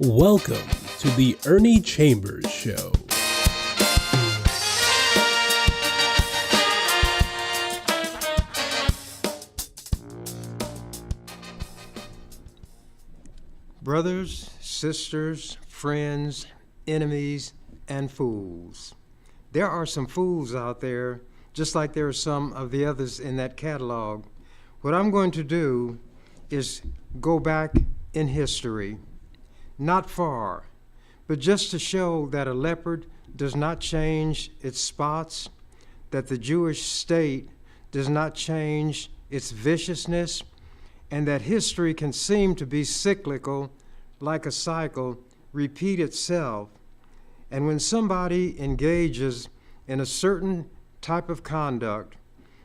Welcome to the Ernie Chambers Show. Brothers, sisters, friends, enemies, and fools. There are some fools out there, just like there are some of the others in that catalog. What I'm going to do is go back in history, not far, but just to show that a leopard does not change its spots, that the Jewish state does not change its viciousness, and that history can seem to be cyclical, like a cycle, repeat itself. And when somebody engages in a certain type of conduct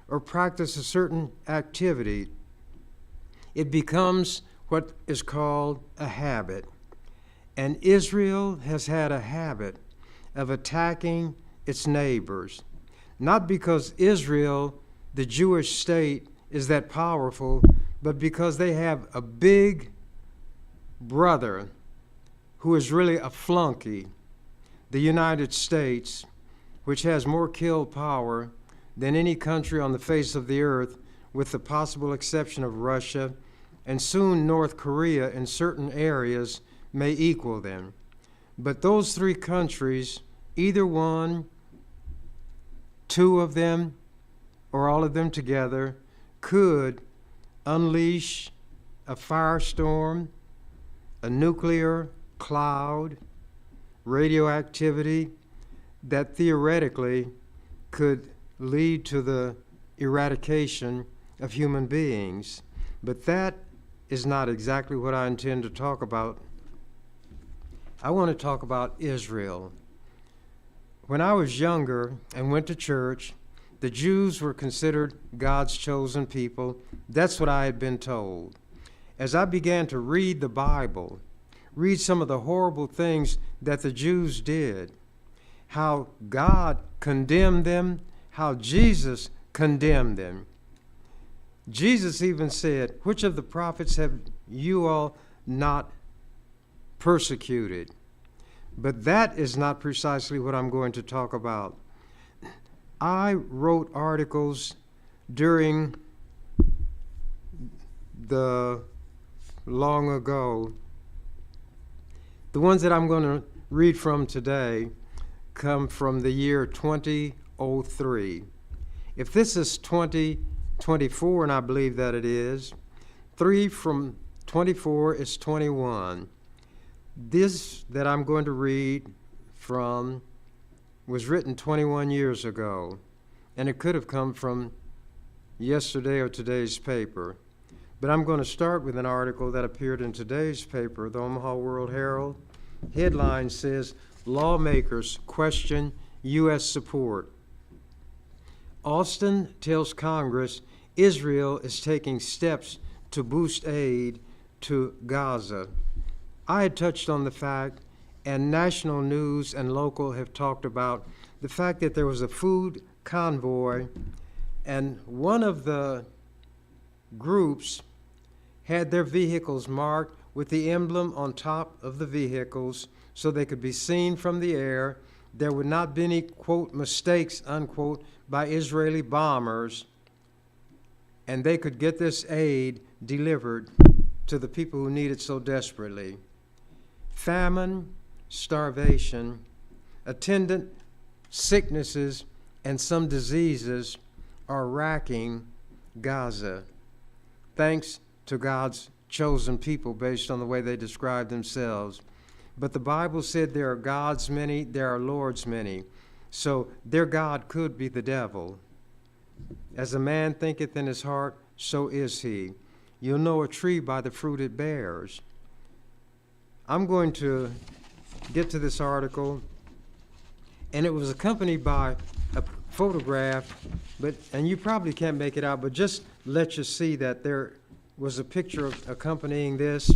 or practice a certain activity, it becomes what is called a habit. And Israel has had a habit of attacking its neighbors, not because Israel, the Jewish state, is that powerful, but because they have a big brother who is really a flunky, the United States, which has more kill power than any country on the face of the earth, with the possible exception of Russia, and soon North Korea in certain areas may equal them. But those three countries, either one, two of them, or all of them together, could unleash a firestorm, a nuclear cloud, radioactivity that theoretically could lead to the eradication of human beings. But that is not exactly what I intend to talk about. I want to talk about Israel. When I was younger and went to church, the Jews were considered God's chosen people. That's what I had been told. As I began to read the Bible, read some of the horrible things that the Jews did, how God condemned them, how Jesus condemned them. Jesus even said, "Which of the prophets have you all not persecuted?" But that is not precisely what I'm going to talk about. I wrote articles during the long ago. The ones that I'm going to read from today come from the year 2003. If this is 2024, and I believe that it is, 3 from 24 is 21. This that I'm going to read from was written 21 years ago, and it could have come from yesterday or today's paper. But I'm going to start with an article that appeared in today's paper, the Omaha World Herald. Headline says, "Lawmakers question U.S. support." Austin tells Congress Israel is taking steps to boost aid to Gaza. I had touched on the fact, and national news and local have talked about the fact that there was a food convoy, and one of the groups had their vehicles marked with the emblem on top of the vehicles so they could be seen from the air. There would not be any, quote, mistakes, unquote, by Israeli bombers, and they could get this aid delivered to the people who need it so desperately. Famine, starvation, attendant sicknesses, and some diseases are racking Gaza, thanks to God's chosen people based on the way they describe themselves. But the Bible said there are gods many, there are lords many. So their God could be the devil. As a man thinketh in his heart, so is he. You'll know a tree by the fruit it bears. I'm going to get to this article, and it was accompanied by a photograph, and you probably can't make it out, but just let you see that there was a picture accompanying this,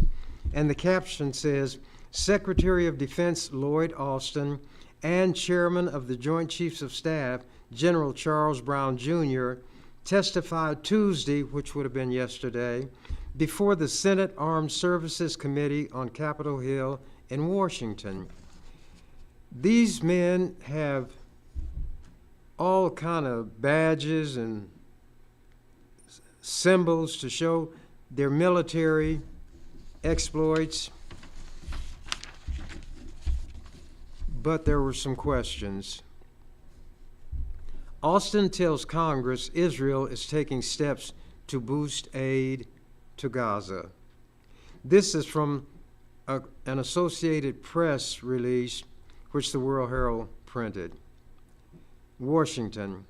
and the caption says, "Secretary of Defense Lloyd Austin and Chairman of the Joint Chiefs of Staff, General Charles Brown Jr., testified Tuesday," which would have been yesterday, before the Senate Armed Services Committee on Capitol Hill in Washington. These men have all kind of badges and symbols to show their military exploits, but there were some questions. Austin tells Congress Israel is taking steps to boost aid to Gaza. This is from an Associated Press release, which the World Herald printed. Washington.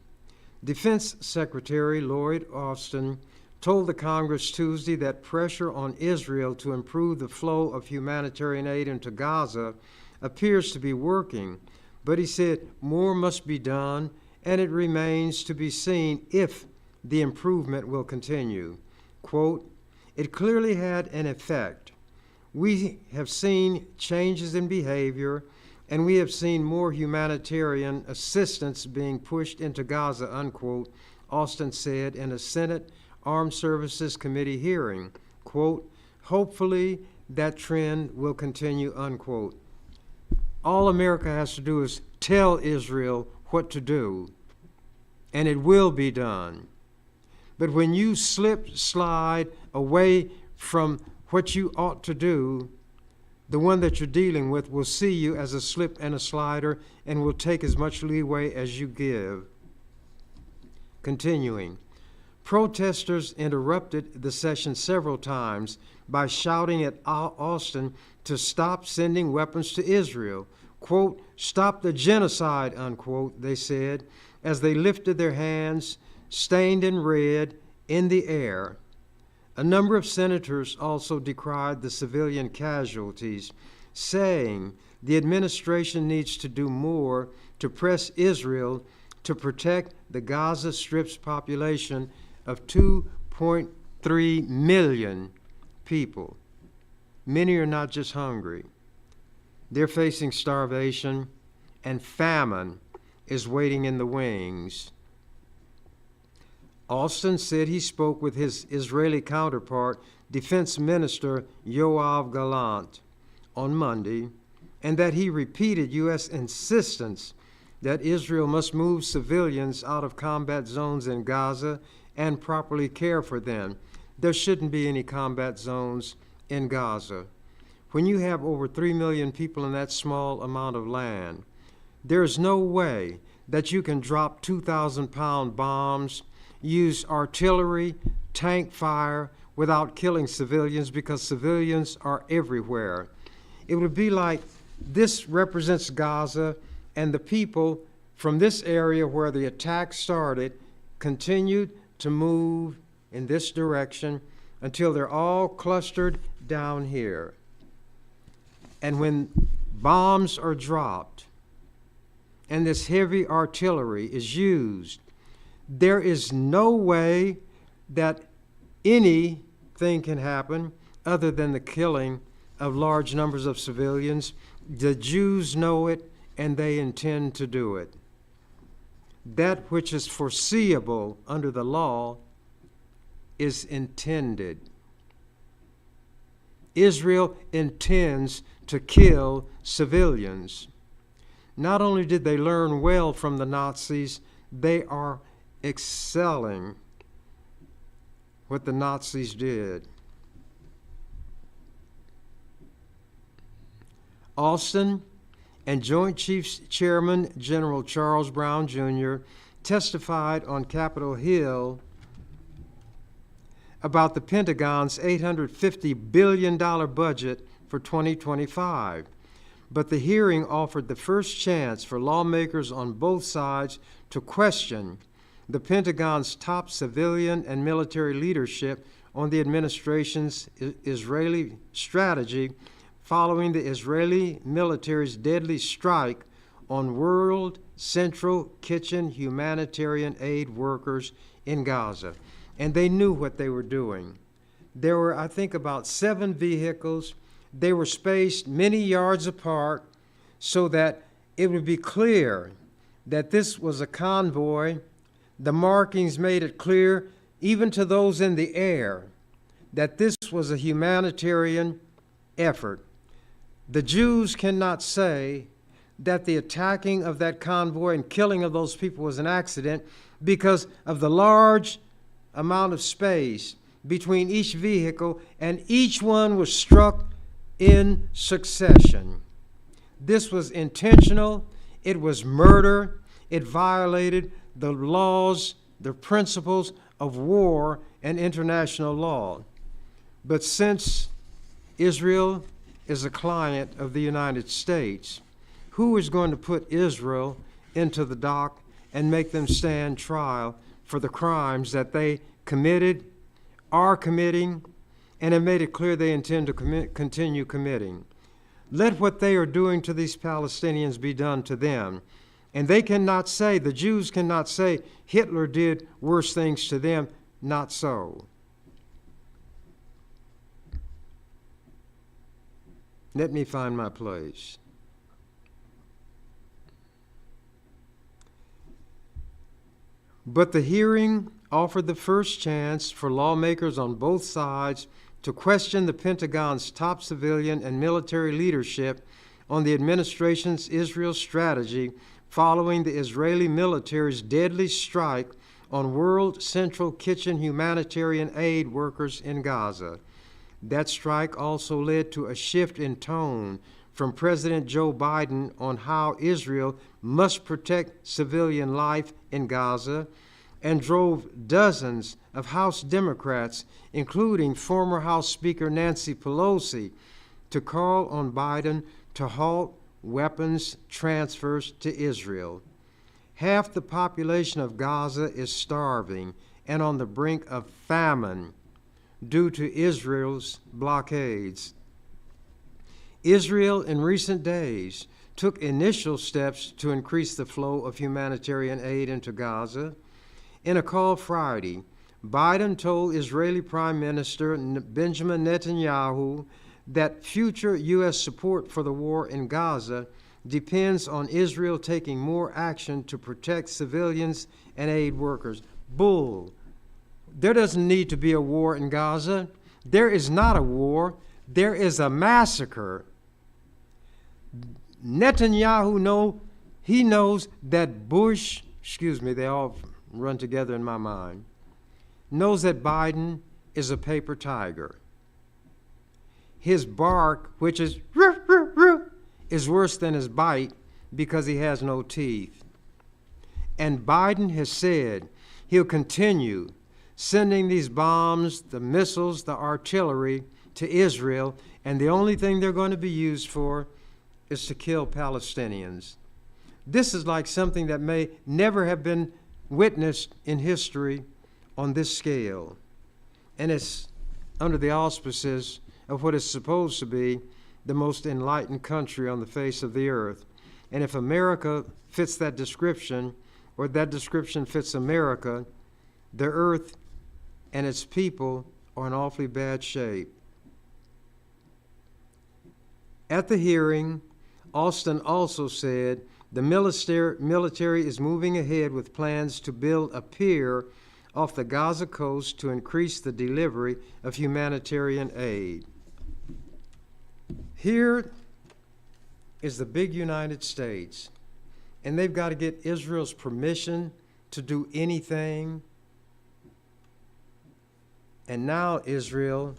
Defense Secretary Lloyd Austin told the Congress Tuesday that pressure on Israel to improve the flow of humanitarian aid into Gaza appears to be working, but he said more must be done, and it remains to be seen if the improvement will continue. Quote, "It clearly had an effect. We have seen changes in behavior, and we have seen more humanitarian assistance being pushed into Gaza," unquote, Austin said in a Senate Armed Services Committee hearing. Quote, "Hopefully that trend will continue," unquote. All America has to do is tell Israel what to do, and it will be done. But when you slide away from what you ought to do, the one that you're dealing with will see you as a slip and a slider and will take as much leeway as you give. Continuing, protesters interrupted the session several times by shouting at Austin to stop sending weapons to Israel. Quote, "Stop the genocide," unquote, they said, as they lifted their hands, stained in red, in the air. A number of senators also decried the civilian casualties, saying the administration needs to do more to press Israel to protect the Gaza Strip's population of 2.3 million people. Many are not just hungry. They're facing starvation, and famine is waiting in the wings. Austin said he spoke with his Israeli counterpart, Defense Minister Yoav Gallant, on Monday, and that he repeated U.S. insistence that Israel must move civilians out of combat zones in Gaza and properly care for them. There shouldn't be any combat zones in Gaza. When you have over 3 million people in that small amount of land, there is no way that you can drop 2,000-pound bombs, use artillery, tank fire without killing civilians, because civilians are everywhere. It would be like this represents Gaza, and the people from this area where the attack started continued to move in this direction until they're all clustered down here. And when bombs are dropped and this heavy artillery is used, there is no way that anything can happen other than the killing of large numbers of civilians. The Jews know it, and they intend to do it. That which is foreseeable under the law is intended. Israel intends to kill civilians. Not only did they learn well from the Nazis, they are excelling what the Nazis did. Austin and Joint Chiefs Chairman General Charles Brown Jr. testified on Capitol Hill about the Pentagon's $850 billion budget for 2025. But the hearing offered the first chance for lawmakers on both sides to question the Pentagon's top civilian and military leadership on the administration's Israeli strategy following the Israeli military's deadly strike on World Central Kitchen humanitarian aid workers in Gaza. And they knew what they were doing. There were, I think, about 7 vehicles. They were spaced many yards apart so that it would be clear that this was a convoy. The markings made it clear, even to those in the air, that this was a humanitarian effort. The Jews cannot say that the attacking of that convoy and killing of those people was an accident because of the large amount of space between each vehicle, and each one was struck in succession. This was intentional. It was murder. It violated the laws, the principles of war and international law. But since Israel is a client of the United States, who is going to put Israel into the dock and make them stand trial for the crimes that they committed, are committing, and have made it clear they intend to continue committing? Let what they are doing to these Palestinians be done to them. And they cannot say, the Jews cannot say, Hitler did worse things to them. Not so. Let me find my place. But the hearing offered the first chance for lawmakers on both sides to question the Pentagon's top civilian and military leadership on the administration's Israel strategy following the Israeli military's deadly strike on World Central Kitchen humanitarian aid workers in Gaza. That strike also led to a shift in tone from President Joe Biden on how Israel must protect civilian life in Gaza, and drove dozens of House Democrats, including former House Speaker Nancy Pelosi, to call on Biden to halt weapons transfers to Israel. Half the population of Gaza is starving and on the brink of famine due to Israel's blockades. Israel in recent days took initial steps to increase the flow of humanitarian aid into Gaza. In a call Friday, Biden told Israeli Prime Minister Benjamin Netanyahu that future U.S. support for the war in Gaza depends on Israel taking more action to protect civilians and aid workers. Bull. There doesn't need to be a war in Gaza. There is not a war. There is a massacre. Netanyahu knows that Bush, they all run together in my mind, knows that Biden is a paper tiger. His bark, which is roo, roo, roo, is worse than his bite because he has no teeth. And Biden has said he'll continue sending these bombs, the missiles, the artillery to Israel, and the only thing they're going to be used for is to kill Palestinians. This is like something that may never have been witnessed in history on this scale. And it's under the auspices of what is supposed to be the most enlightened country on the face of the earth. And if America fits that description, or that description fits America, the earth and its people are in awfully bad shape. At the hearing, Austin also said the military is moving ahead with plans to build a pier off the Gaza coast to increase the delivery of humanitarian aid. Here is the big United States, and they've got to get Israel's permission to do anything. And now Israel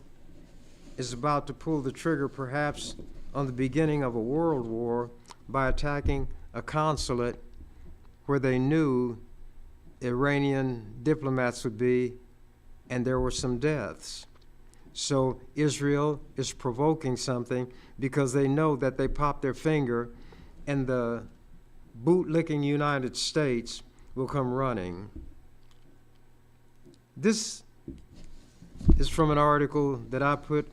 is about to pull the trigger, perhaps on the beginning of a world war, by attacking a consulate where they knew Iranian diplomats would be, and there were some deaths. So Israel is provoking something because they know that they pop their finger and the boot-licking United States will come running. This is from an article that I put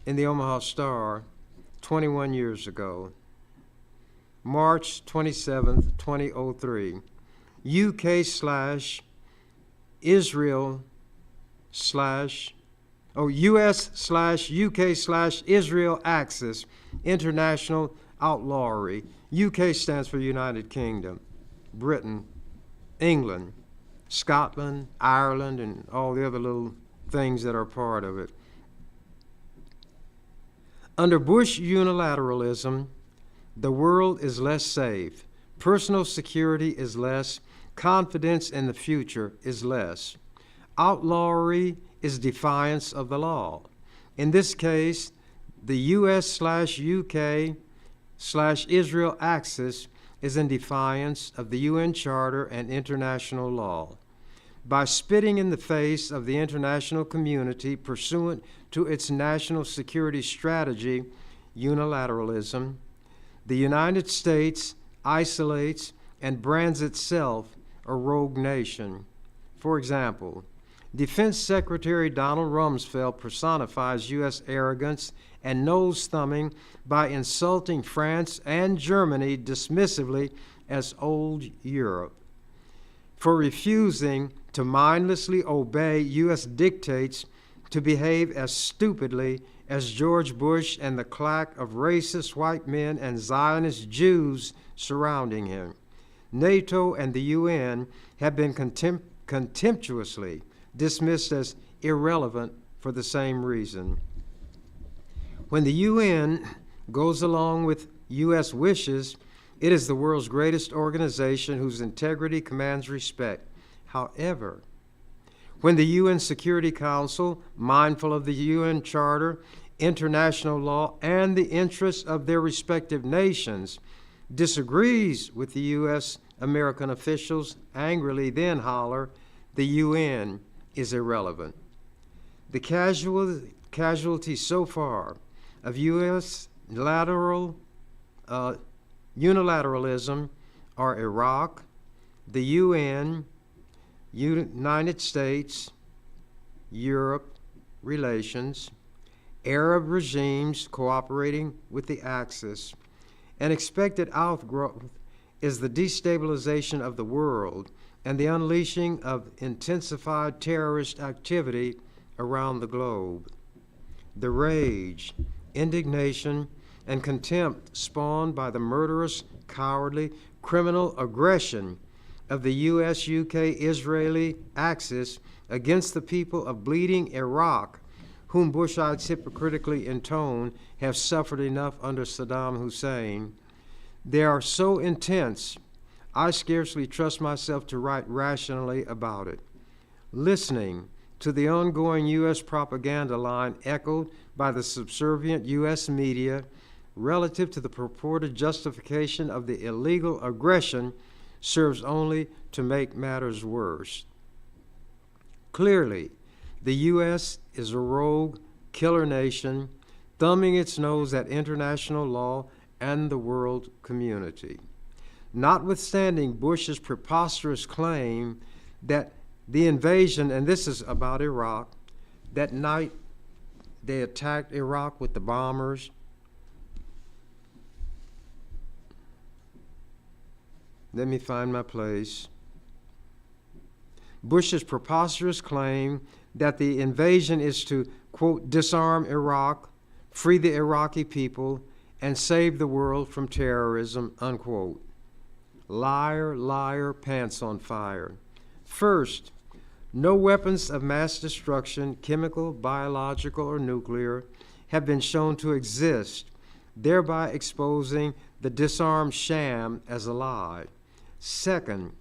in the Omaha Star 21 years ago. March 27th, 2003. US/UK/Israel Axis International Outlawry. UK stands for United Kingdom, Britain, England, Scotland, Ireland, and all the other little things that are part of it. Under Bush unilateralism, the world is less safe, personal security is less, confidence in the future is less. Outlawry is defiance of the law. In this case, the US/UK/Israel axis is in defiance of the UN Charter and international law. By spitting in the face of the international community pursuant to its national security strategy, unilateralism, the United States isolates and brands itself a rogue nation. For example, Defense Secretary Donald Rumsfeld personifies U.S. arrogance and nose-thumbing by insulting France and Germany dismissively as old Europe, for refusing to mindlessly obey U.S. dictates to behave as stupidly as George Bush and the claque of racist white men and Zionist Jews surrounding him. NATO and the UN have been contemptuously dismissed as irrelevant for the same reason. When the UN goes along with U.S. wishes, it is the world's greatest organization whose integrity commands respect. However, when the UN Security Council, mindful of the UN Charter, international law, and the interests of their respective nations, disagrees with the U.S. American officials, angrily then holler, the UN is irrelevant. The casualties so far of U.S. unilateralism are Iraq, the UN, United States, Europe relations, Arab regimes cooperating with the Axis. An expected outgrowth is the destabilization of the world and the unleashing of intensified terrorist activity around the globe. The rage, indignation, and contempt spawned by the murderous, cowardly, criminal aggression of the U.S.-UK-Israeli axis against the people of bleeding Iraq, whom Bushites hypocritically intone have suffered enough under Saddam Hussein. They are so intense, I scarcely trust myself to write rationally about it. Listening to the ongoing U.S. propaganda line echoed by the subservient U.S. media relative to the purported justification of the illegal aggression serves only to make matters worse. Clearly, the U.S. is a rogue, killer nation, thumbing its nose at international law and the world community. Notwithstanding Bush's preposterous claim that the invasion, and this is about Iraq, that night they attacked Iraq with the bombers. Let me find my place. Bush's preposterous claim that the invasion is to, quote, disarm Iraq, free the Iraqi people, and save the world from terrorism, unquote. Liar, liar, pants on fire. First, no weapons of mass destruction, chemical, biological, or nuclear, have been shown to exist, thereby exposing the disarmed sham as a lie. Second,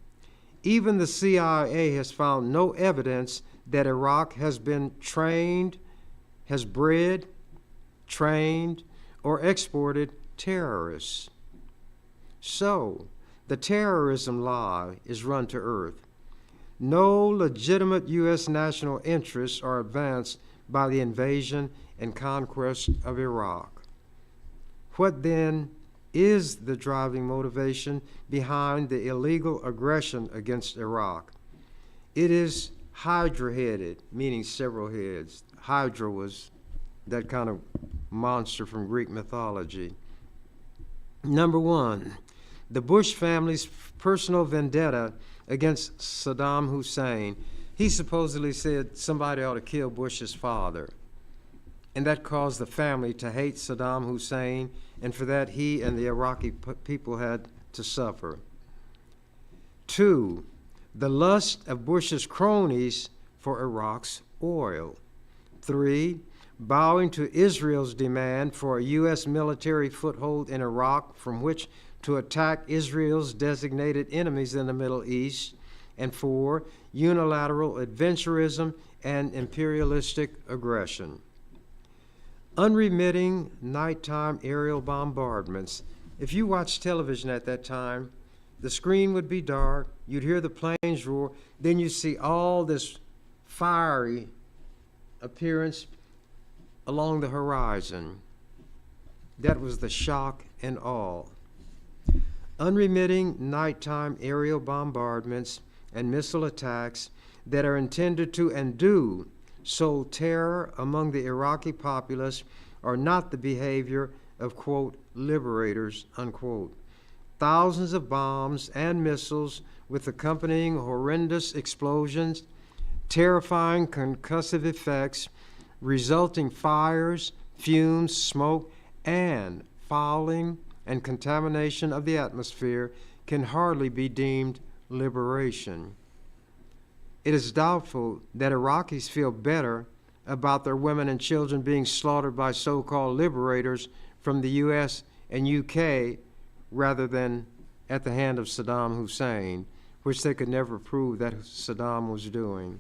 even the CIA has found no evidence that Iraq has been trained, has bred, trained, or exported terrorists. So, the terrorism lie is run to earth. No legitimate U.S. national interests are advanced by the invasion and conquest of Iraq. What then is the driving motivation behind the illegal aggression against Iraq? It is hydra-headed, meaning several heads. Hydra was that kind of monster from Greek mythology. Number one, the Bush family's personal vendetta against Saddam Hussein. He supposedly said somebody ought to kill Bush's father, and that caused the family to hate Saddam Hussein, and for that he and the Iraqi people had to suffer. Two, the lust of Bush's cronies for Iraq's oil. Three, bowing to Israel's demand for a U.S. military foothold in Iraq from which to attack Israel's designated enemies in the Middle East, and 4, unilateral adventurism and imperialistic aggression. Unremitting nighttime aerial bombardments. If you watched television at that time, the screen would be dark, you'd hear the planes roar, then you see all this fiery appearance along the horizon. That was the shock and awe. Unremitting nighttime aerial bombardments and missile attacks that are intended to and do sow terror among the Iraqi populace are not the behavior of, quote, liberators, unquote. Thousands of bombs and missiles with accompanying horrendous explosions, terrifying concussive effects, resulting fires, fumes, smoke, and fouling and contamination of the atmosphere can hardly be deemed liberation. It is doubtful that Iraqis feel better about their women and children being slaughtered by so-called liberators from the U.S. and U.K. rather than at the hand of Saddam Hussein, which they could never prove that Saddam was doing.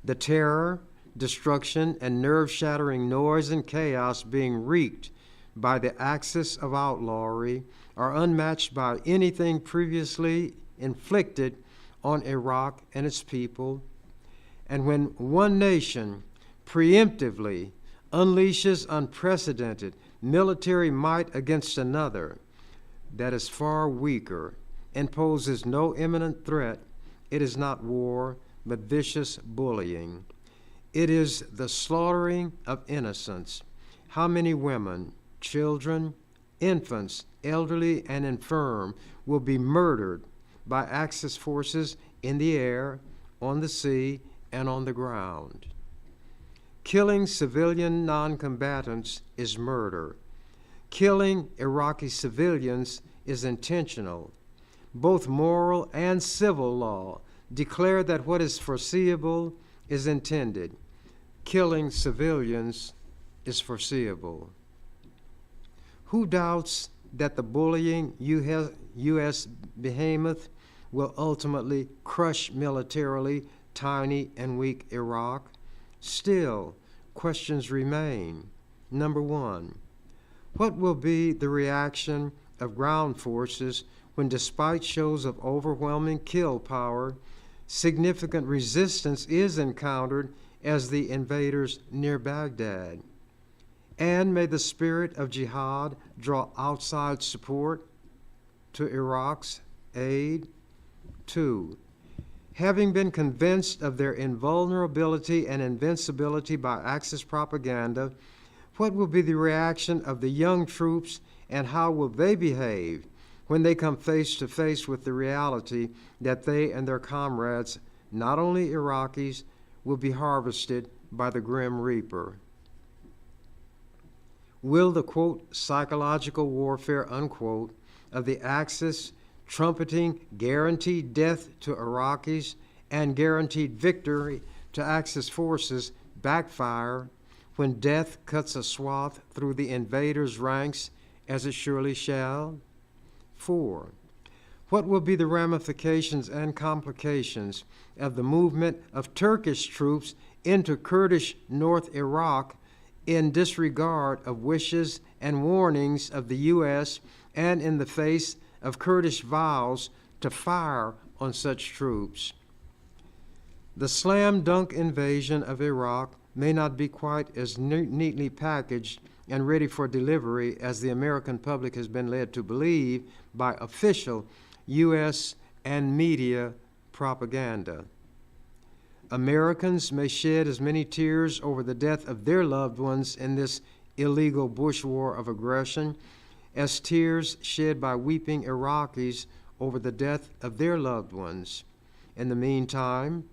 The terror, destruction, and nerve-shattering noise and chaos being wreaked by the axis of outlawry are unmatched by anything previously inflicted on Iraq and its people. And when one nation preemptively unleashes unprecedented military might against another that is far weaker and poses no imminent threat, it is not war, but vicious bullying. It is the slaughtering of innocents. How many women, children, infants, elderly, and infirm will be murdered by Axis forces in the air, on the sea, and on the ground? Killing civilian non-combatants is murder. Killing Iraqi civilians is intentional. Both moral and civil law declare that what is foreseeable is intended. Killing civilians is foreseeable. Who doubts that the bullying U.S. behemoth will ultimately crush militarily tiny and weak Iraq? Still, questions remain. Number 1, what will be the reaction of ground forces when, despite shows of overwhelming kill power, significant resistance is encountered as the invaders near Baghdad? And may the spirit of jihad draw outside support to Iraq's aid? 2, having been convinced of their invulnerability and invincibility by Axis propaganda, what will be the reaction of the young troops, and how will they behave when they come face to face with the reality that they and their comrades, not only Iraqis, will be harvested by the Grim Reaper? Will the, quote, psychological warfare, unquote, of the Axis trumpeting guaranteed death to Iraqis and guaranteed victory to Axis forces backfire when death cuts a swath through the invaders' ranks, as it surely shall? 4, what will be the ramifications and complications of the movement of Turkish troops into Kurdish North Iraq in disregard of wishes and warnings of the U.S. and in the face of Kurdish vows to fire on such troops? The slam-dunk invasion of Iraq may not be quite as neatly packaged and ready for delivery as the American public has been led to believe by official U.S. and media propaganda. Americans may shed as many tears over the death of their loved ones in this illegal bush war of aggression as tears shed by weeping Iraqis over the death of their loved ones. In the meantime,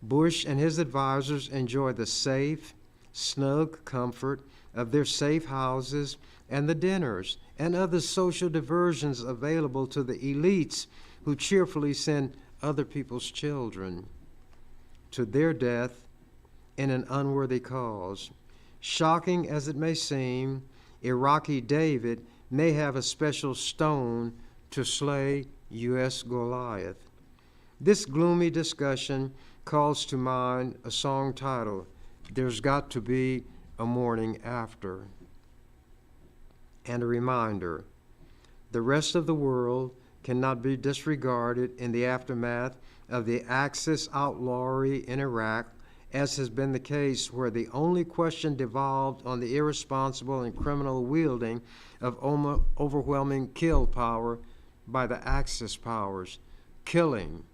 Bush and his advisors enjoy the safe, snug comfort of their safe houses and the dinners and other social diversions available to the elites who cheerfully send other people's children to their death in an unworthy cause. Shocking as it may seem, Iraqi David may have a special stone to slay U.S. Goliath. This gloomy discussion calls to mind a song titled, "There's Got to Be a Morning After," and a reminder, the rest of the world cannot be disregarded in the aftermath of the Axis outlawry in Iraq, as has been the case where the only question devolved on the irresponsible and criminal wielding of overwhelming kill power by the Axis powers, killing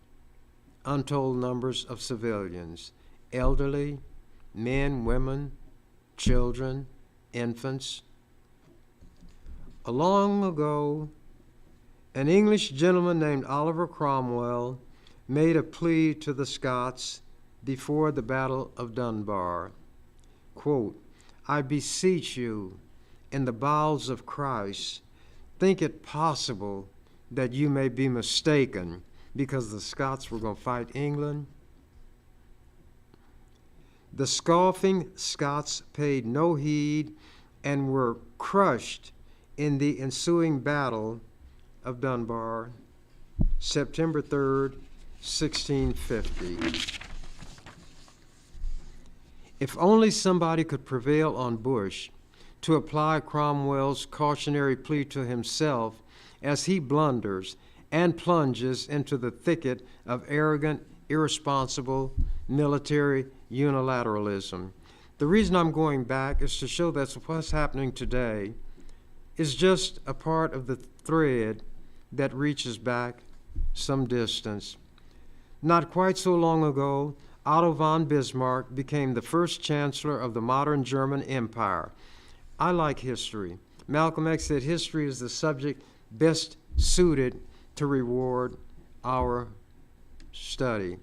untold numbers of civilians, elderly, men, women, children, infants. Long ago, an English gentleman named Oliver Cromwell made a plea to the Scots before the Battle of Dunbar. Quote, "I beseech you, in the bowels of Christ, think it possible that you may be mistaken," because the Scots were going to fight England. The scoffing Scots paid no heed and were crushed in the ensuing Battle of Dunbar, September 3rd, 1650. If only somebody could prevail on Bush to apply Cromwell's cautionary plea to himself as he blunders and plunges into the thicket of arrogant, irresponsible military unilateralism. The reason I'm going back is to show that what's happening today is just a part of the thread that reaches back some distance. Not quite so long ago, Otto von Bismarck became the first chancellor of the modern German Empire. I like history. Malcolm X said history is the subject best suited to reward our study.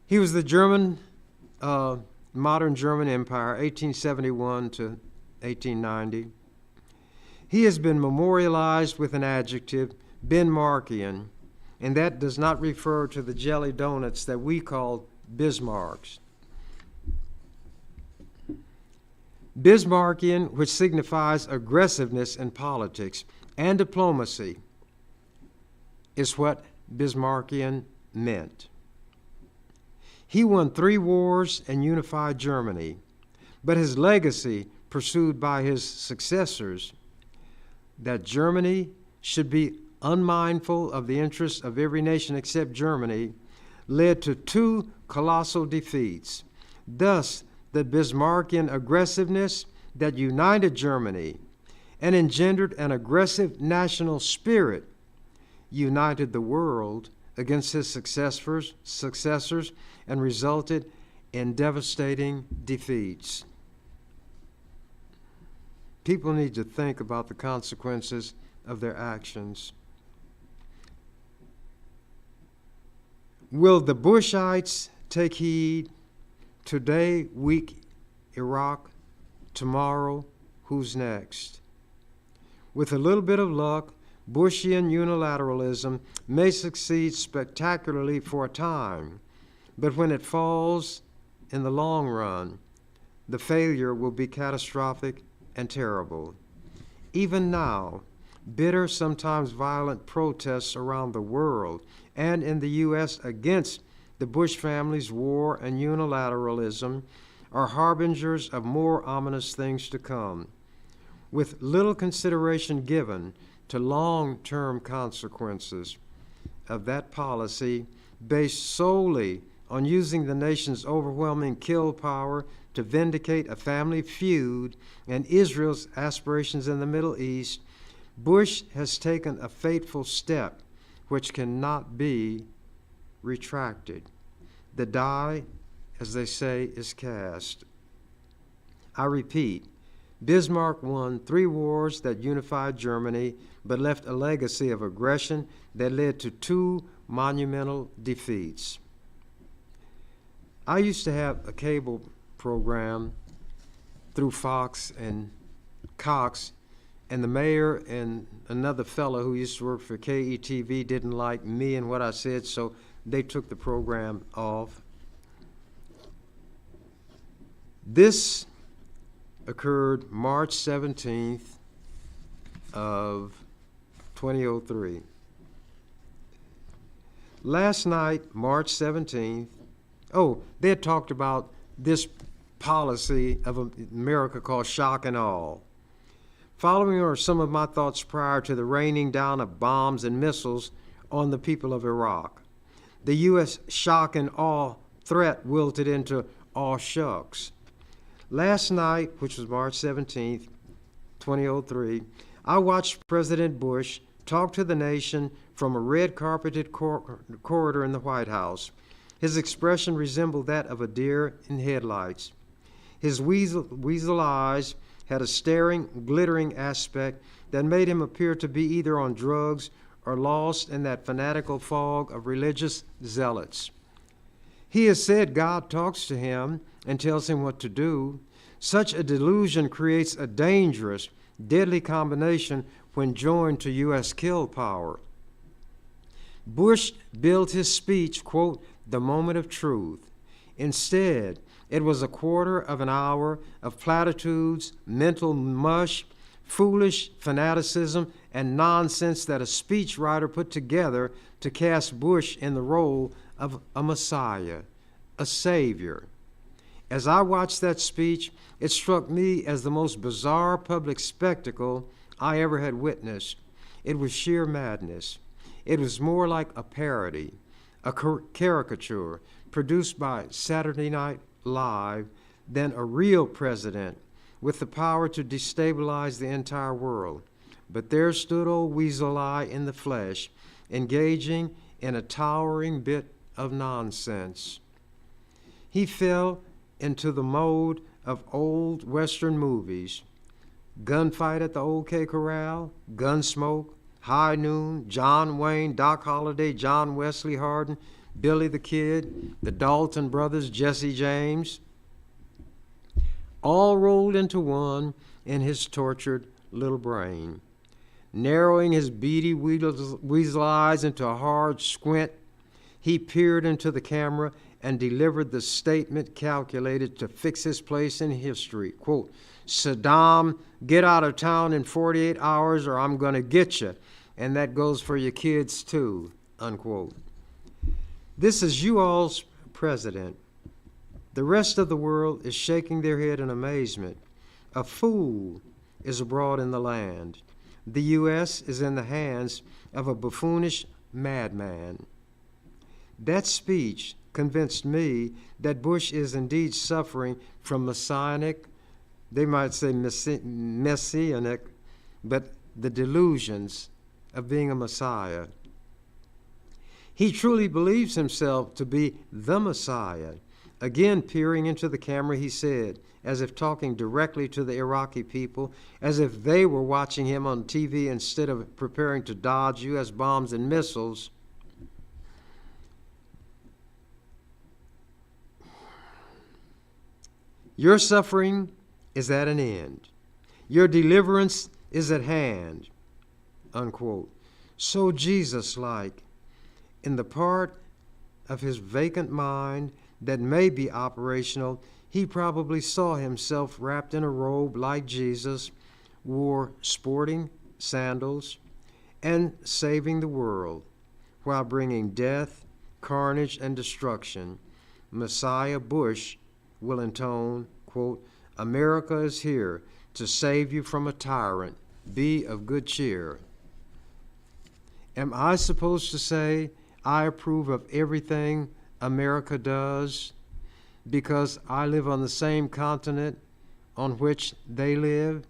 He was the modern German Empire, 1871 to 1890. He has been memorialized with an adjective, Bismarckian, and that does not refer to the jelly donuts that we call Bismarcks. Bismarckian, which signifies aggressiveness in politics and diplomacy, is what Bismarckian meant. He won 3 wars and unified Germany, but his legacy, pursued by his successors, that Germany should be unmindful of the interests of every nation except Germany, led to 2 colossal defeats. Thus, the Bismarckian aggressiveness that united Germany and engendered an aggressive national spirit united the world against his successors and resulted in devastating defeats. People need to think about the consequences of their actions. Will the Bushites take heed? Today, weak Iraq. Tomorrow, who's next? With a little bit of luck, Bushian unilateralism may succeed spectacularly for a time, but when it falls in the long run, the failure will be catastrophic and terrible. Even now, bitter, sometimes violent protests around the world and in the U.S. against the Bush family's war and unilateralism are harbingers of more ominous things to come, with little consideration given to long-term consequences of that policy based solely on using the nation's overwhelming kill power to vindicate a family feud and Israel's aspirations in the Middle East. Bush has taken a fateful step which cannot be retracted. The die, as they say, is cast. I repeat, Bismarck won 3 wars that unified Germany, but left a legacy of aggression that led to 2 monumental defeats. I used to have a cable program through Fox and Cox, and the mayor and another fellow who used to work for KETV didn't like me and what I said, so they took the program off. This occurred March 17th of 2003. Last night, March 17th, they had talked about this policy of America called shock and awe. Following are some of my thoughts prior to the raining down of bombs and missiles on the people of Iraq. The U.S. shock and awe threat wilted into aw shucks. Last night, which was March 17th, 2003, I watched President Bush talk to the nation from a red-carpeted corridor in the White House. His expression resembled that of a deer in headlights. His weasel eyes had a staring, glittering aspect that made him appear to be either on drugs or lost in that fanatical fog of religious zealots. He has said God talks to him and tells him what to do. Such a delusion creates a dangerous, deadly combination when joined to U.S. kill power. Bush billed his speech, quote, the moment of truth. Instead, it was a quarter of an hour of platitudes, mental mush, foolish fanaticism, and nonsense that a speechwriter put together to cast Bush in the role of a messiah, a savior. As I watched that speech, it struck me as the most bizarre public spectacle I ever had witnessed. It was sheer madness. It was more like a parody, a caricature produced by Saturday Night Live than a real president with the power to destabilize the entire world. But there stood old Weasel Eye in the flesh, engaging in a towering bit of nonsense. He fell into the mode of old Western movies. Gunfight at the OK Corral, Gunsmoke, High Noon, John Wayne, Doc Holliday, John Wesley Hardin, Billy the Kid, the Dalton brothers, Jesse James, all rolled into one in his tortured little brain. Narrowing his beady weasel eyes into a hard squint, he peered into the camera and delivered the statement calculated to fix his place in history. Quote, Saddam, get out of town in 48 hours or I'm going to get you. And that goes for your kids too, unquote. This is you all's president. The rest of the world is shaking their head in amazement. A fool is abroad in the land. The U.S. is in the hands of a buffoonish madman. That speech convinced me that Bush is indeed suffering from messianic, they might say messianic, but the delusions of being a messiah. He truly believes himself to be the Messiah. Again, peering into the camera, he said, as if talking directly to the Iraqi people, as if they were watching him on TV instead of preparing to dodge U.S. bombs and missiles, your suffering is at an end. Your deliverance is at hand, unquote. So Jesus-like, in the part of his vacant mind that may be operational, he probably saw himself wrapped in a robe like Jesus, wore sporting sandals, and saving the world while bringing death, carnage, and destruction. Messiah Bush will intone, quote, America is here to save you from a tyrant. Be of good cheer. Am I supposed to say I approve of everything America does because I live on the same continent on which they live?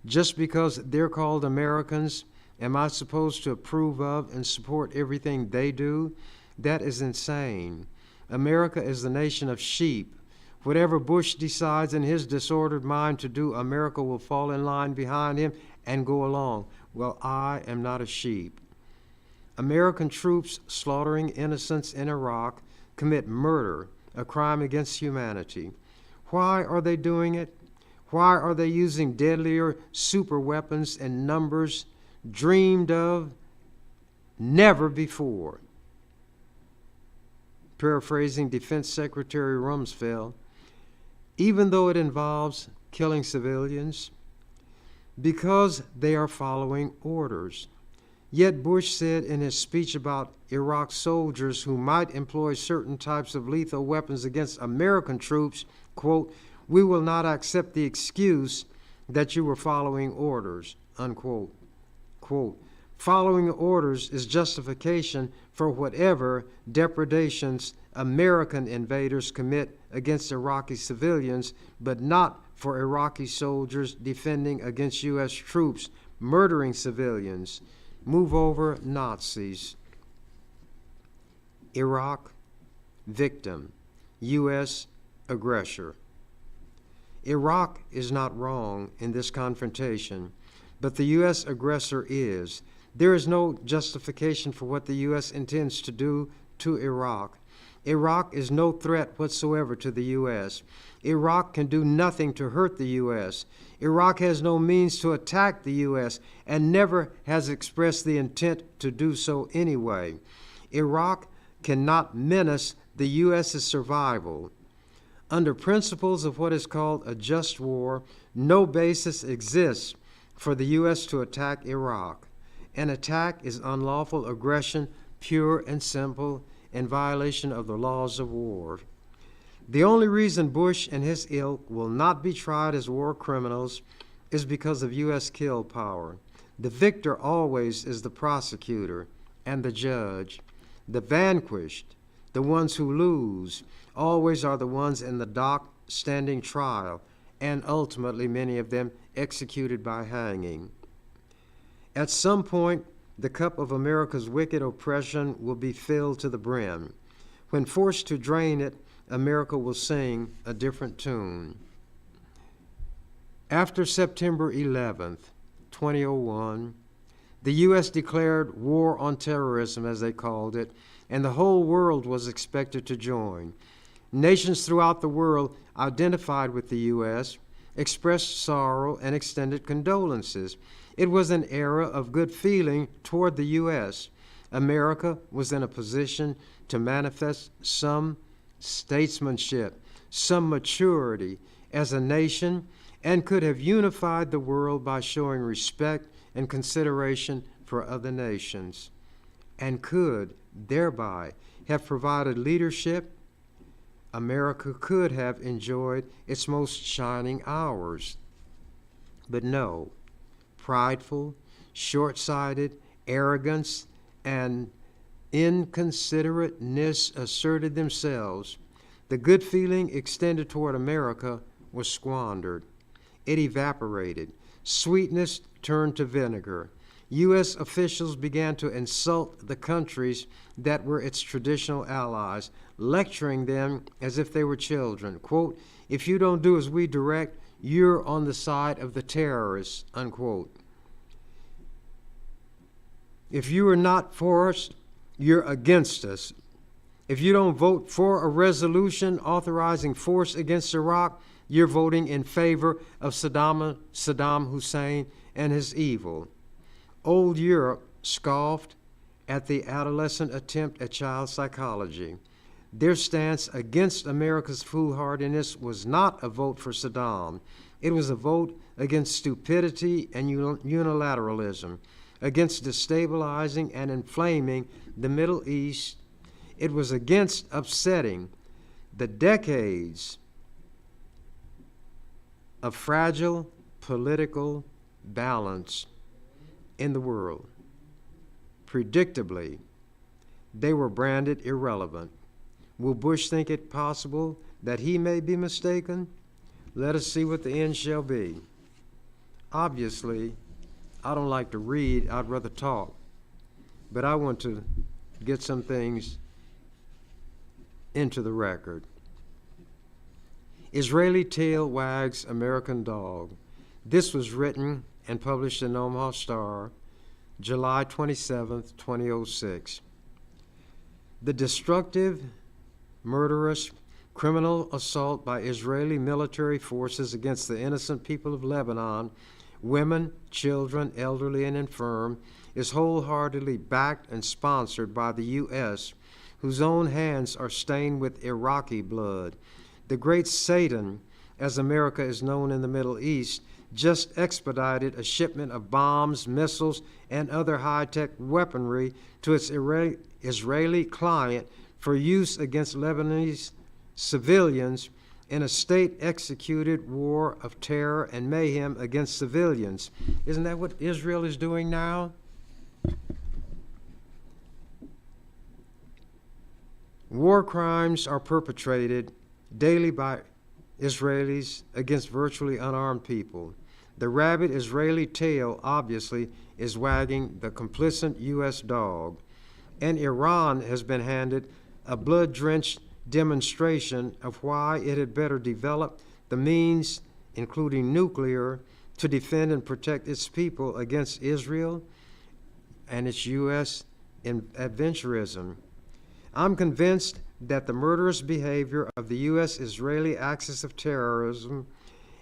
Just because they're called Americans, am I supposed to approve of and support everything they do? That is insane. America is the nation of sheep. Whatever Bush decides in his disordered mind to do, America will fall in line behind him and go along. Well, I am not a sheep. American troops slaughtering innocents in Iraq commit murder, a crime against humanity. Why are they doing it? Why are they using deadlier super weapons in numbers dreamed of never before? Paraphrasing Defense Secretary Rumsfeld, even though it involves killing civilians, because they are following orders. Yet Bush said in his speech about Iraq soldiers who might employ certain types of lethal weapons against American troops, quote, "We will not accept the excuse that you were following orders," unquote. Quote, "Following orders is justification for whatever depredations American invaders commit against Iraqi civilians, but not for Iraqi soldiers defending against U.S. troops murdering civilians. Move over Nazis." Iraq, victim, U.S. aggressor. Iraq is not wrong in this confrontation, but the U.S. aggressor is. There is no justification for what the U.S. intends to do to Iraq. Iraq is no threat whatsoever to the U.S. Iraq can do nothing to hurt the U.S. Iraq has no means to attack the U.S. and never has expressed the intent to do so anyway. Iraq cannot menace the U.S.'s survival. Under principles of what is called a just war, no basis exists for the U.S. to attack Iraq. An attack is unlawful aggression, pure and simple, in violation of the laws of war. The only reason Bush and his ilk will not be tried as war criminals is because of U.S. kill power. The victor always is the prosecutor and the judge. The vanquished, the ones who lose, always are the ones in the dock standing trial, and ultimately many of them executed by hanging. At some point, the cup of America's wicked oppression will be filled to the brim. When forced to drain it, America will sing a different tune. After September 11th, 2001, the U.S. declared war on terrorism, as they called it, and the whole world was expected to join. Nations throughout the world identified with the U.S., expressed sorrow, and extended condolences. It was an era of good feeling toward the U.S. America was in a position to manifest some statesmanship, some maturity as a nation, and could have unified the world by showing respect and consideration for other nations, and could thereby have provided leadership. America could have enjoyed its most shining hours. But no, prideful, short-sighted, arrogance, and inconsiderateness asserted themselves. The good feeling extended toward America was squandered. It evaporated. Sweetness turned to vinegar. U.S. officials began to insult the countries that were its traditional allies, lecturing them as if they were children. Quote, "If you don't do as we direct, you're on the side of the terrorists," unquote. "If you are not for us, you're against us. If you don't vote for a resolution authorizing force against Iraq, you're voting in favor of Saddam Hussein and his evil." Old Europe scoffed at the adolescent attempt at child psychology. Their stance against America's foolhardiness was not a vote for Saddam. It was a vote against stupidity and unilateralism, against destabilizing and inflaming the Middle East. It was against upsetting the decades of fragile political balance in the world. Predictably, they were branded irrelevant. Will Bush think it possible that he may be mistaken? Let us see what the end shall be. Obviously, I don't like to read, I'd rather talk. But I want to get some things into the record. Israeli tail wags American dog. This was written and published in Omaha Star, July 27, 2006. The destructive, murderous, criminal assault by Israeli military forces against the innocent people of Lebanon, women, children, elderly, and infirm, is wholeheartedly backed and sponsored by the U.S., whose own hands are stained with Iraqi blood. The great Satan as America is known in the Middle East, just expedited a shipment of bombs, missiles, and other high-tech weaponry to its Israeli client for use against Lebanese civilians in a state-executed war of terror and mayhem against civilians. Isn't that what Israel is doing now? War crimes are perpetrated daily by Israelis against virtually unarmed people. The rabid Israeli tail, obviously, is wagging the complicit U.S. dog. And Iran has been handed a blood-drenched demonstration of why it had better develop the means, including nuclear, to defend and protect its people against Israel and its U.S. adventurism. I'm convinced that the murderous behavior of the U.S.-Israeli axis of terrorism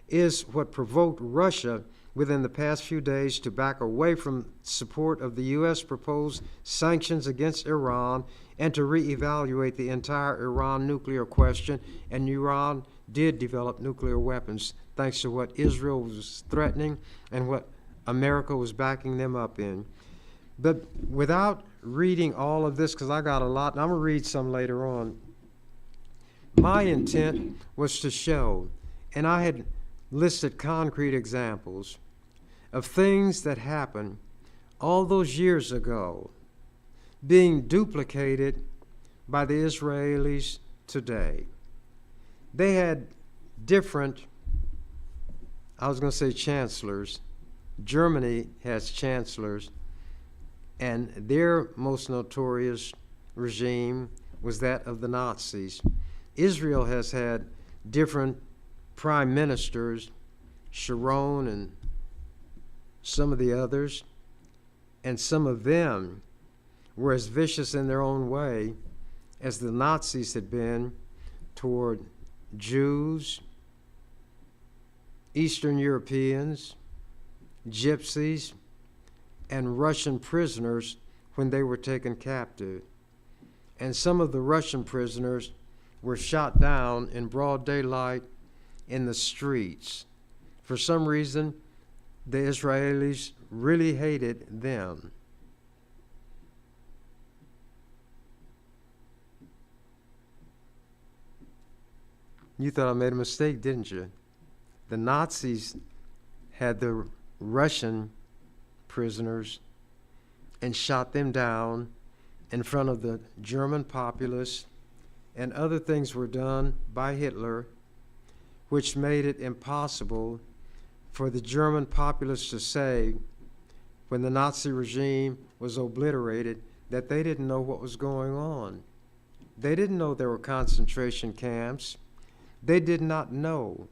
is what provoked Russia within the past few days to back away from support of the U.S. proposed sanctions against Iran and to reevaluate the entire Iran nuclear question. And Iran did develop nuclear weapons thanks to what Israel was threatening and what America was backing them up in. But without reading all of this, because I got a lot, and I'm going to read some later on, my intent was to show, and I had listed concrete examples of things that happened all those years ago being duplicated by the Israelis today. They had different, I was going to say chancellors. Germany has chancellors, and their most notorious regime was that of the Nazis. Israel has had different prime ministers, Sharon and some of the others, and some of them were as vicious in their own way as the Nazis had been toward Jews, Eastern Europeans, gypsies, and Russian prisoners when they were taken captive. And some of the Russian prisoners were shot down in broad daylight in the streets. For some reason, the Israelis really hated them. You thought I made a mistake, didn't you? The Nazis had the Russian prisoners and shot them down in front of the German populace, and other things were done by Hitler which made it impossible for the German populace to say, when the Nazi regime was obliterated, that they didn't know what was going on. They didn't know there were concentration camps. They did not know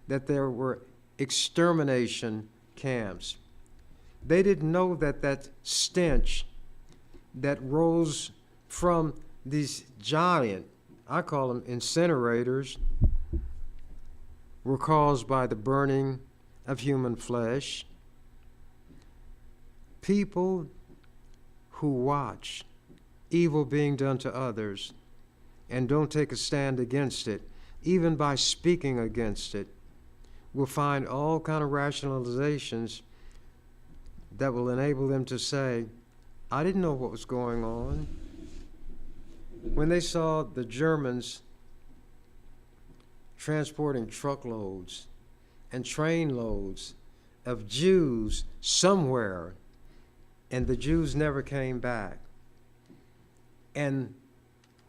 that there were extermination camps. They didn't know that that stench that rose from these giant, I call them incinerators, were caused by the burning of human flesh. People who watch evil being done to others and don't take a stand against it, even by speaking against it, will find all kind of rationalizations that will enable them to say, I didn't know what was going on. When they saw the Germans transporting truckloads and train loads of Jews somewhere, and the Jews never came back, and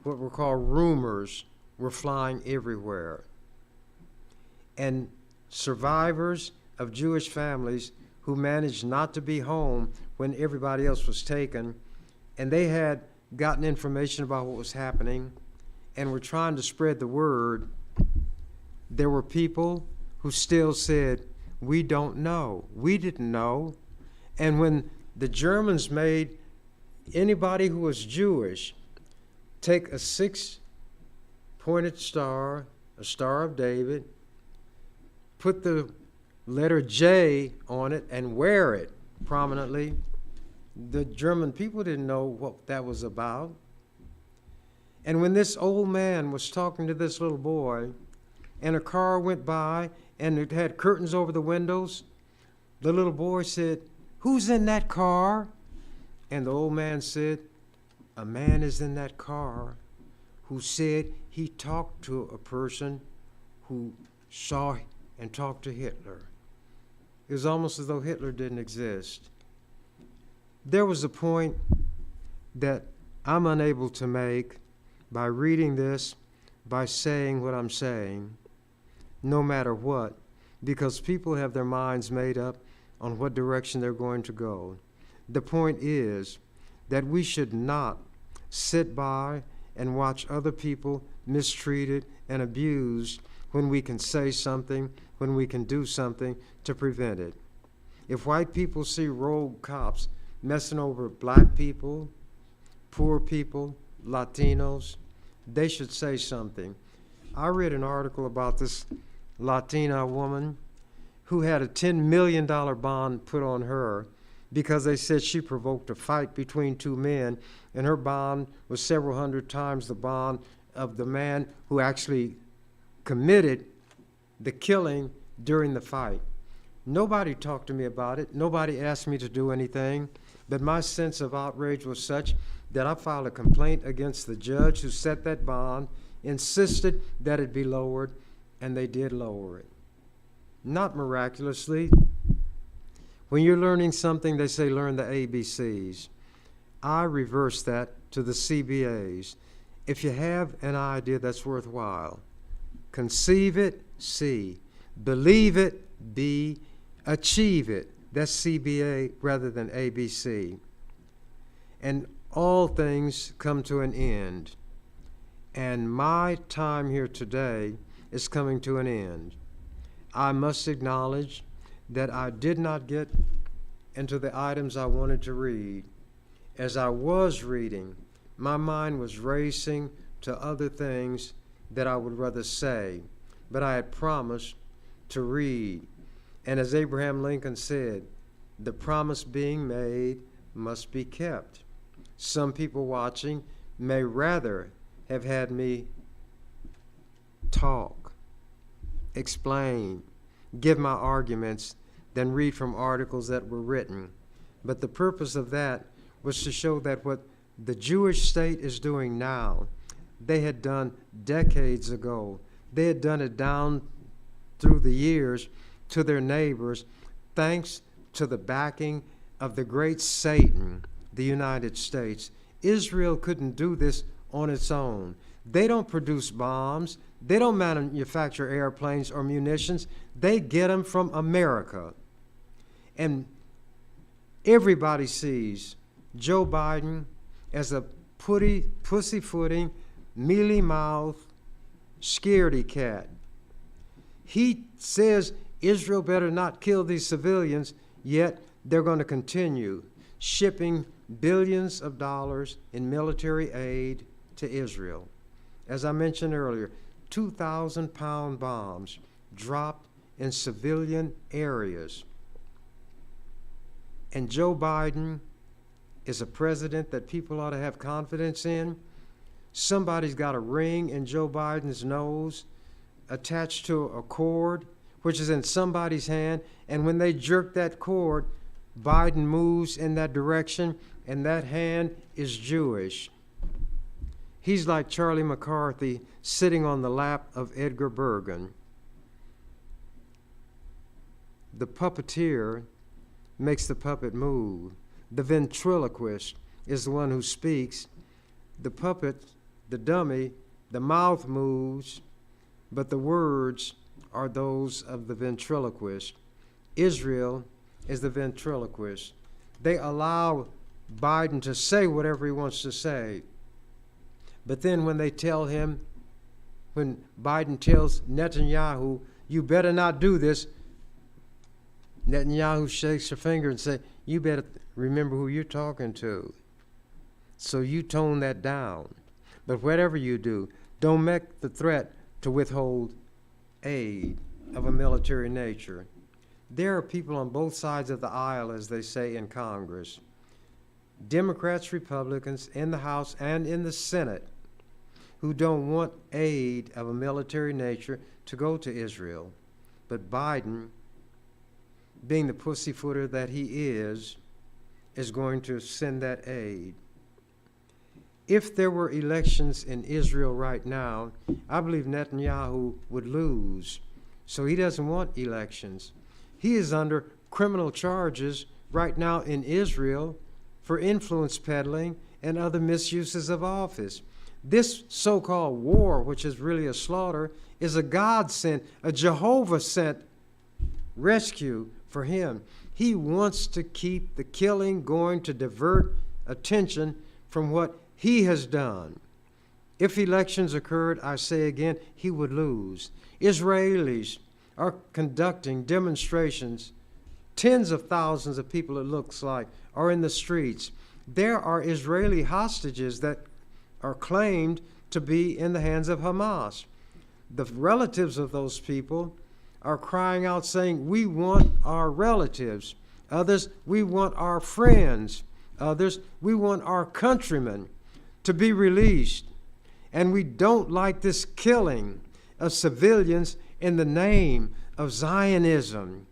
what were called rumors were flying everywhere, and survivors of Jewish families who managed not to be home when everybody else was taken, and they had gotten information about what was happening and were trying to spread the word. There were people who still said, we don't know. We didn't know. And when the Germans made anybody who was Jewish take a 6-pointed star, a Star of David, put the letter J on it and wear it prominently, the German people didn't know what that was about. And when this old man was talking to this little boy, and a car went by and it had curtains over the windows, the little boy said, "Who's in that car?" And the old man said, "A man is in that car who said he talked to a person who saw and talked to Hitler." It was almost as though Hitler didn't exist. There was a point that I'm unable to make by reading this, by saying what I'm saying, no matter what, because people have their minds made up on what direction they're going to go. The point is that we should not sit by and watch other people mistreated and abused when we can say something, when we can do something to prevent it. If white people see rogue cops messing over black people, poor people, Latinos, they should say something. I read an article about this Latina woman who had a $10 million bond put on her because they said she provoked a fight between two men, and her bond was several hundred times the bond of the man who actually committed the killing during the fight. Nobody talked to me about it. Nobody asked me to do anything, but my sense of outrage was such that I filed a complaint against the judge who set that bond, insisted that it be lowered, and they did lower it. Not miraculously. When you're learning something, they say learn the ABCs. I reverse that to the CBAs. If you have an idea that's worthwhile, conceive it, C. Believe it, B. Achieve it. That's CBA rather than ABC. And all things come to an end. And my time here today is coming to an end. I must acknowledge that I did not get into the items I wanted to read. As I was reading, my mind was racing to other things that I would rather say, but I had promised to read. And as Abraham Lincoln said, the promise being made must be kept. Some people watching may rather have had me talk, explain, give my arguments than read from articles that were written. But the purpose of that was to show that what the Jewish state is doing now, they had done decades ago. They had done it down through the years to their neighbors, thanks to the backing of the great Satan, the United States. Israel couldn't do this on its own. They don't produce bombs. They don't manufacture airplanes or munitions. They get them from America. And everybody sees Joe Biden as a pussyfooting, mealy-mouthed, scaredy cat. He says Israel better not kill these civilians, yet they're going to continue shipping billions of dollars in military aid to Israel. As I mentioned earlier, 2,000-pound bombs dropped in civilian areas. And Joe Biden is a president that people ought to have confidence in. Somebody's got a ring in Joe Biden's nose attached to a cord, which is in somebody's hand, and when they jerk that cord, Biden moves in that direction, and that hand is Jewish. He's like Charlie McCarthy sitting on the lap of Edgar Bergen. The puppeteer makes the puppet move. The ventriloquist is the one who speaks. The puppet, the dummy, the mouth moves, but the words are those of the ventriloquist. Israel is the ventriloquist. They allow Biden to say whatever he wants to say. But then when they tell him, when Biden tells Netanyahu, you better not do this, Netanyahu shakes her finger and says, you better remember who you're talking to. So you tone that down. But whatever you do, don't make the threat to withhold aid of a military nature. There are people on both sides of the aisle, as they say in Congress, Democrats, Republicans, in the House and in the Senate, who don't want aid of a military nature to go to Israel. But Biden, being the pussyfooter that he is going to send that aid. If there were elections in Israel right now, I believe Netanyahu would lose. So he doesn't want elections. He is under criminal charges right now in Israel for influence peddling and other misuses of office. This so-called war, which is really a slaughter, is a God-sent, a Jehovah-sent rescue for him. He wants to keep the killing going to divert attention from what he has done. If elections occurred, I say again, he would lose. Israelis are conducting demonstrations. Tens of thousands of people, it looks like, are in the streets. There are Israeli hostages that are claimed to be in the hands of Hamas. The relatives of those people are crying out saying, we want our relatives. Others, we want our friends. Others, we want our countrymen to be released. And we don't like this killing of civilians in the name of Zionism,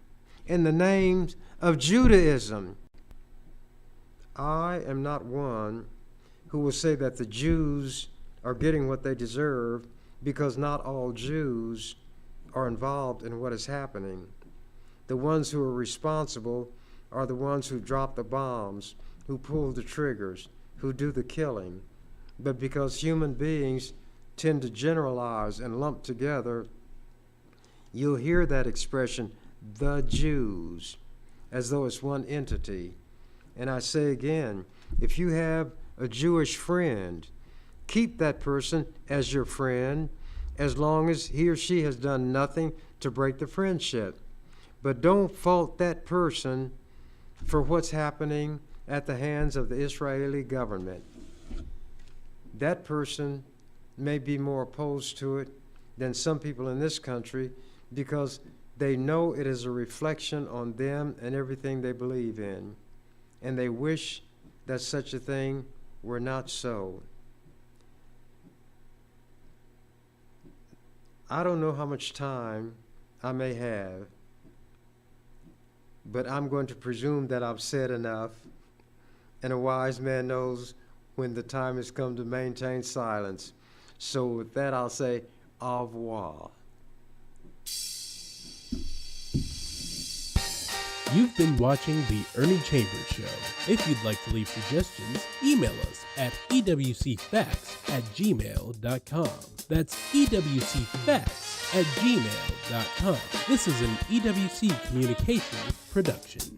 in the name of Judaism. I am not one who will say that the Jews are getting what they deserve, because not all Jews are involved in what is happening. The ones who are responsible are the ones who drop the bombs, who pull the triggers, who do the killing. But because human beings tend to generalize and lump together, you'll hear that expression, the Jews, as though it's one entity. And I say again, if you have a Jewish friend, keep that person as your friend as long as he or she has done nothing to break the friendship. But don't fault that person for what's happening at the hands of the Israeli government. That person may be more opposed to it than some people in this country because they know it is a reflection on them and everything they believe in. And they wish that such a thing were not so. I don't know how much time I may have, but I'm going to presume that I've said enough, and a wise man knows when the time has come to maintain silence. So with that, I'll say au revoir. You've been watching The Ernie Chambers Show. If you'd like to leave suggestions, email us at ewcfacts@gmail.com. That's ewcfacts@gmail.com. This is an EWC Communication production.